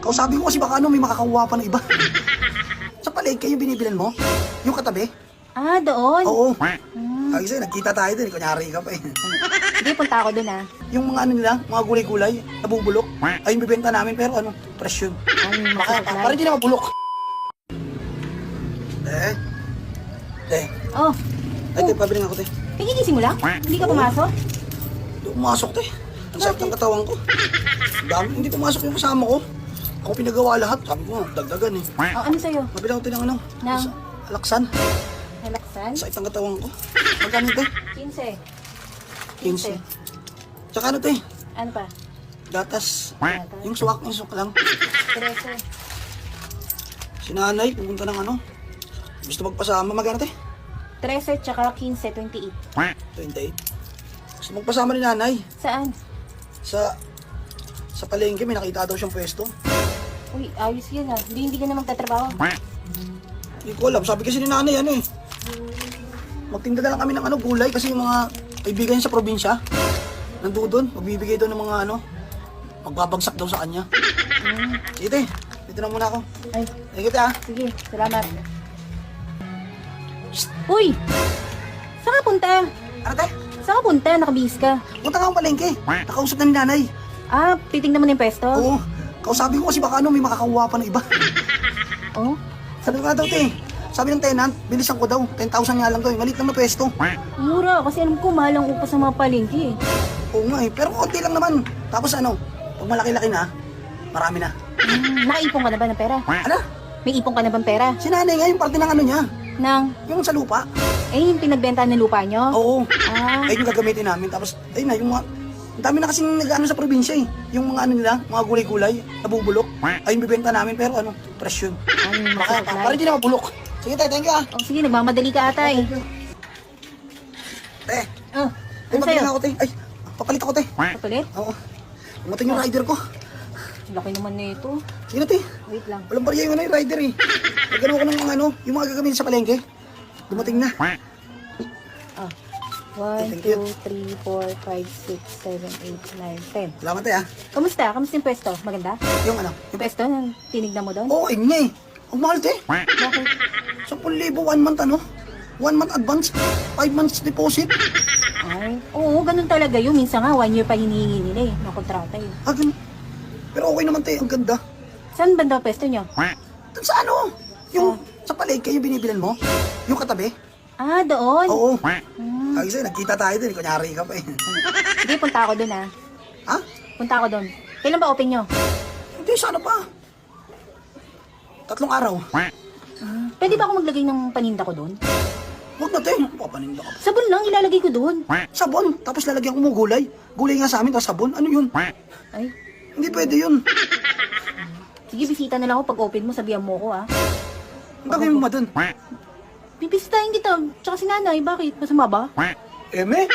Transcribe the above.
Kausapin ko kasi baka ano, may makakakuha pa ng iba. Sa palengke yung binibilan mo? Yung katabi? Ah, doon? Oo. Kaya sa'yo, nagkita tayo din. Kunyari ka pa eh. Sige, punta ako doon ah. Yung mga ano nila, mga gulay-gulay, nabubulok. Ay, yung bibenta namin, pero ano, fresh yun. Ay, masarap Para hindi na mabulok. Oh, Ay, te, pabiling ako, te. pigigising mo lang? Hindi ka pumasok? Hindi pumasok, te. Ang sakit ng katawan ko. Dami, hindi pumasok yung kasama ko. Ako pinagawa lahat. Sabi ko, dagdagan eh. Oh, ano sa'yo? Pabiling ako, te, ng ano? Ng? Alaksan. Relaxan? Sakit ng katawan ko. Magkano, te? 15. 15. Tsaka ano, te? Ano pa? Gatas. Yung suwak lang. 13. Si nanay, pupunta ng ano. Gusto magpasama. Magkano, te? 13 tsaka 15, 28. 28. Gusto magpasama ni nanay. Saan? Sa palengke, may nakita daw siyang pwesto. Uy, ayos yan ah. Hindi ka na magtatrabaho. Hindi ko alam. Sabi kasi ni nanay, ano eh. Magtinda na lang kami ng ano, gulay kasi yung mga kaibigan niya sa probinsya. Nandun, magbibigay daw ng mga ano, magbabagsak daw sa kanya. Sige, dito na muna ako. Ay, Sige, te, ah. sige. Salamat. Uy! Saan ka punta? Ano, te? Saan ka punta? Nakabihis ka. Punta ka akong palengke. Nakausap na ni nanay. Ah, titingnan mo na yung pwesto? Oo. Kausapin ko kasi baka ano, may makakakuha pa ng iba. Oh? Sabi ko nga daw, te. Sabi ng tenant, bilisan ko daw. 10,000 nga lang daw. Malit lang na pwesto. Mura, kasi alam ko mahal ang upa sa mga palengke eh. Oo nga eh. Pero konti lang naman. Tapos ano, pag malaki-laki na, marami na. Nakaipon ka na ba ng pera? Ano? May ipon ka na bang pera? Si nanay nga yung parte ng ano niya. Nang, Yung sa lupa. yung pinagbenta ng lupa nyo? Oo. Ah, Ayun yung gagamitin namin. Tapos, ayun na, yung mga... Ang dami na kasing nag-ano sa probinsya eh. Yung mga ano nila, mga gulay-gulay, nabubulok. Ayun bibenta namin, pero ano, fresh yun. ay, masarap Para na. hindi na mabulok. Sige tayo, thank you ah. Oh, sige, nagmamadali ka ata eh. Te, Oh, ay, ano mabili sa'yo? na ako te. Ay, papalit ako te. Kapalit? Oo. Umating yung rider ko. Laki naman na ito. Sige na te. Wait lang. Walang barya yung ano yung rider eh. Nagano ko ng ano, yung mga gagamitin sa palengke. Dumating na. Ah. 1, Thank 2, you. 3, 4, 5, 6, 7, 8, 9, 10. Salamat te ah. Kamusta? Kamusta yung pwesto? Maganda? Yung ano, Yung pwesto, nang tinignan mo doon? oo, yun nga eh. Ang mahal te. Bakit? 10,000, 1 month ano? 1 month advance, 5 months deposit. Ay, oo, ganun talaga yun. Minsan nga, 1 year pa hinihingi nila eh. Mga kontrata eh. Ah, ganun. Pero okay naman te, ang ganda. Saan banda pwesto nyo? Doon sa ano? Yung sa palengke yung binibilan mo? Yung katabi? Ah, doon? Oo. Kaya sa'yo, nagkita tayo din. Kunyari ka pa eh. Sige, punta ako doon ah. Ha? Punta ako doon. Kailan ba open nyo? Hindi, sana pa. 3 araw. Pwede ba ako maglagay ng paninda ko doon? Huwag na te, papaninda ka pa. Sabon lang, ilalagay ko doon. Sabon, tapos lalagyan ko mo gulay. Gulay nga sa amin, tapos sabon. Ano yun? Ay, Hindi pwede yun. sige, bisita na lang ako pag open mo, sabihan mo ko ah. Ang gagawin mo ba dun? Bibisitahin kita, tsaka si nanay, bakit? Masama ba? Eme?